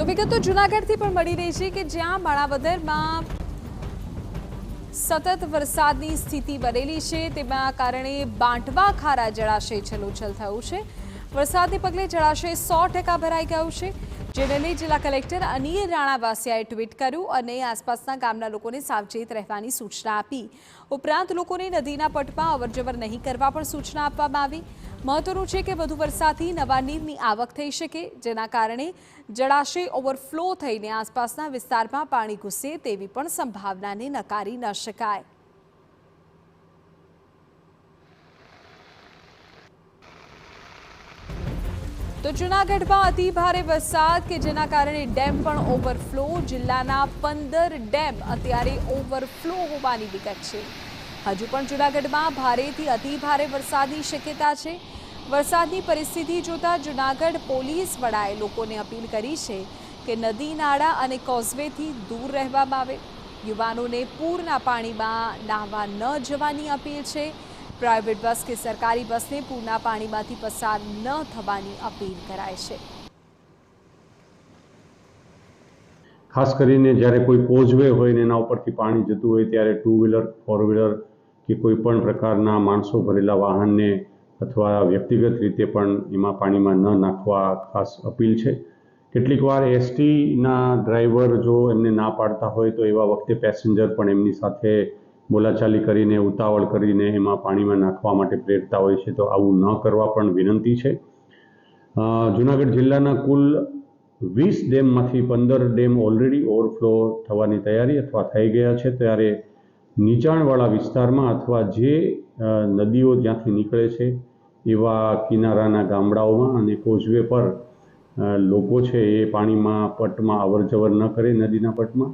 તો વિગતો જૂનાગઢથી પણ મળી રહી છે કે જ્યાં માણાવદરમાં સતત વરસાદની સ્થિતિ બનેલી છે, તેના કારણે બાંટવા ખારા જળાશય છલોછલ થયું છે। વરસાદને પગલે જળાશય 100% ભરાઈ ગયું છે, જેને લઈ જિલ્લા કલેક્ટર અનિલ રાણાવાસિયાએ ટ્વીટ કર્યું અને આસપાસના ગામના લોકોને સાવચેત રહેવાની સૂચના આપી। ઉપરાંત લોકોને નદીના પટમાં અવરજવર નહીં કરવા પણ સૂચના આપવામાં આવી। મહત્વનું છે કે વધુ વરસાદથી નવા નીરની આવક થઈ શકે, જેના કારણે જળાશય ઓવરફ્લો થઈને આસપાસના વિસ્તારમાં પાણી ઘૂસે તેવી પણ સંભાવનાને નકારી ન શકાય। તો જૂનાગઢમાં અતિ ભારે વરસાદ કે જેના કારણે ડેમ પણ ઓવરફ્લો। જિલ્લાના 15 ડેમ અત્યારે ઓવરફ્લો હોવાની વિગત છે। હજુ પણ જૂનાગઢમાં ભારેથી અતિ ભારે વરસાદની શક્યતા છે। વરસાદની પરિસ્થિતિ જોતા જૂનાગઢ પોલીસ વડાએ લોકોને અપીલ કરી છે કે નદી નાળા અને કોઝવેથી દૂર રહેવામાં આવે। યુવાનોને પૂરના પાણીમાં નાહવા ન જવાની અપીલ છે। પ્રાઇવેટ બસ કે સરકારી બસને પૂરના પાણીમાંથી પસાર ન થવાની અપીલ કરાય છે। ખાસ કરીને જ્યારે કોઈ કોઝવે હોય ને એના ઉપરથી પાણી જતું હોય ત્યારે ટુ વ્હીલર, ફોર વ્હીલર કે કોઈ પણ પ્રકારના માણસો ભરેલા વાહનને અથવા વ્યક્તિગત રીતે પણ એમાં પાણીમાં ન નાખવા ખાસ અપીલ છે। કેટલીક વાર એસટીના ડ્રાઈવર જો એમને ના પાડતા હોય તો એવા વખતે પેસેન્જર પણ એમની સાથે બોલાચાલી કરીને ઉતાવળ કરીને એમાં પાણીમાં નાખવા માટે પ્રેરતા હોય છે, તો આવું ન કરવા પણ વિનંતી છે। જૂનાગઢ જિલ્લાના કુલ 20 ડેમમાંથી 15 ડેમ ઓલરેડી ઓવરફ્લો થવાની તૈયારી અથવા થઈ ગયા છે, ત્યારે નીચાણવાળા વિસ્તારમાં અથવા જે નદીઓ જ્યાંથી નીકળે છે એવા કિનારાના ગામડાઓમાં અને કોઝવે પર લોકો છે એ પાણીમાં પટમાં અવરજવર ન કરે નદીના પટમાં।